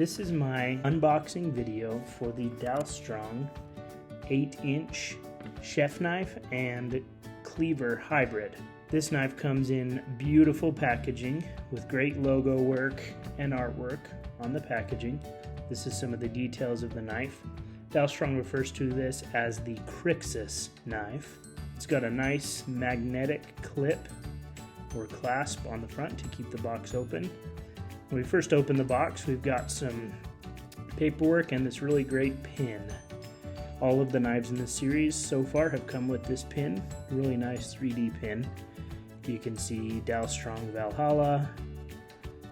This is my unboxing video for the Dalstrong 8-inch chef knife and Cleaver Hybrid. This knife comes in beautiful packaging with great logo work and artwork on the packaging. This is some of the details of the knife. Dalstrong refers to this as the Crixus knife. It's got a nice magnetic clip or clasp on the front to keep the box open. When we first open the box, we've got some paperwork and this really great pin. All of the knives in this series so far have come with this pin, really nice 3D pin. You can see Dalstrong Valhalla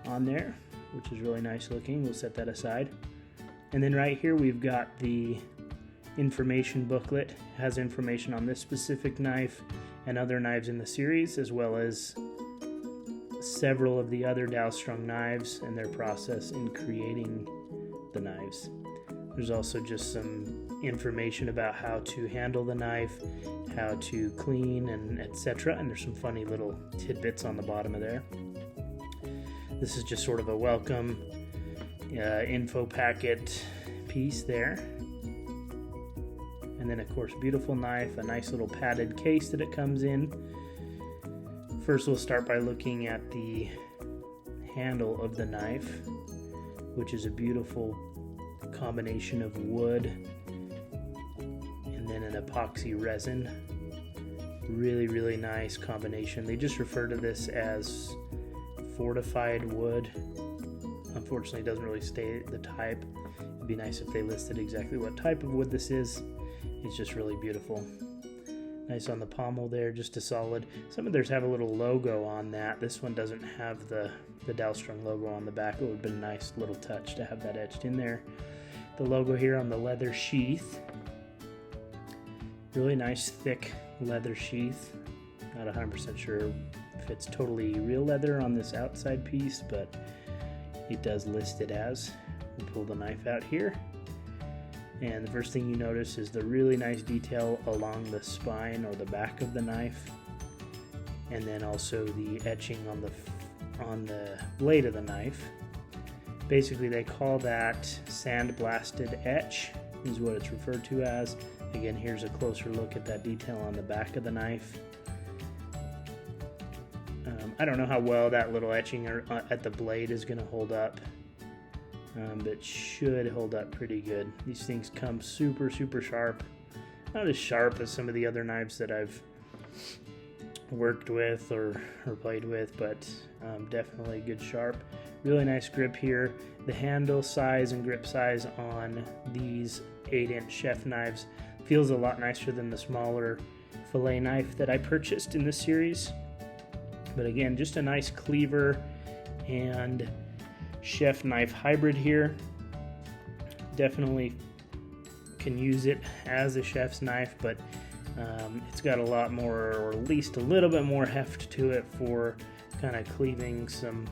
on there, which is really nice looking. We'll set that aside. And then right here we've got the information booklet. It has information on this specific knife and other knives in the series, as well as several of the other Dalstrong knives and their process in creating the knives. There's also just some information about how to handle the knife, how to clean, and etc. And there's some funny little tidbits on the bottom of there. This is just sort of a welcome info packet piece there. And then of course, beautiful knife, a nice little padded case that it comes in. First we'll start by looking at the handle of the knife, which is a beautiful combination of wood and then an epoxy resin. Really nice combination. They just refer to this as fortified wood. Unfortunately, it doesn't really state the type. It'd be nice if they listed exactly what type of wood this is. It's just really beautiful. Nice on the pommel there, just a solid. Some of theirs have a little logo on that. This one doesn't have the Dalstrong logo on the back. It would have been a nice little touch to have that etched in there. The logo here on the leather sheath. Really nice thick leather sheath. Not 100% sure if it's totally real leather on this outside piece, but it does list it as. We'll pull the knife out here. And the first thing you notice is the really nice detail along the spine or the back of the knife, and then also the etching on the blade of the knife. Basically, they call that sandblasted etch, is what it's referred to as. Again, here's a closer look at that detail on the back of the knife. I don't know how well that little etching at the blade is going to hold up. But should hold up pretty good. These things come super sharp. Not as sharp as some of the other knives that I've worked with or played with, but definitely good sharp. Really nice grip here. The handle size and grip size on these 8-inch chef knives feels a lot nicer than the smaller fillet knife that I purchased in this series. But again, just a nice cleaver and chef knife hybrid here. Definitely can use it as a chef's knife, but it's got a lot more, or at least a little bit more heft to it for kind of cleaving some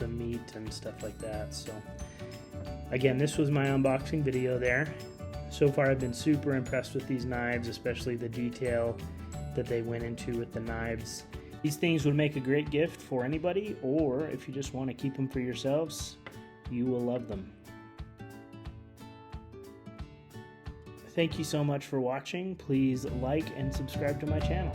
meat and stuff like that. So again, this was my unboxing video there. So far I've been super impressed with these knives, especially the detail that they went into with the knives. These things would make a great gift for anybody, or if you just want to keep them for yourselves, you will love them. Thank you so much for watching. Please like and subscribe to my channel.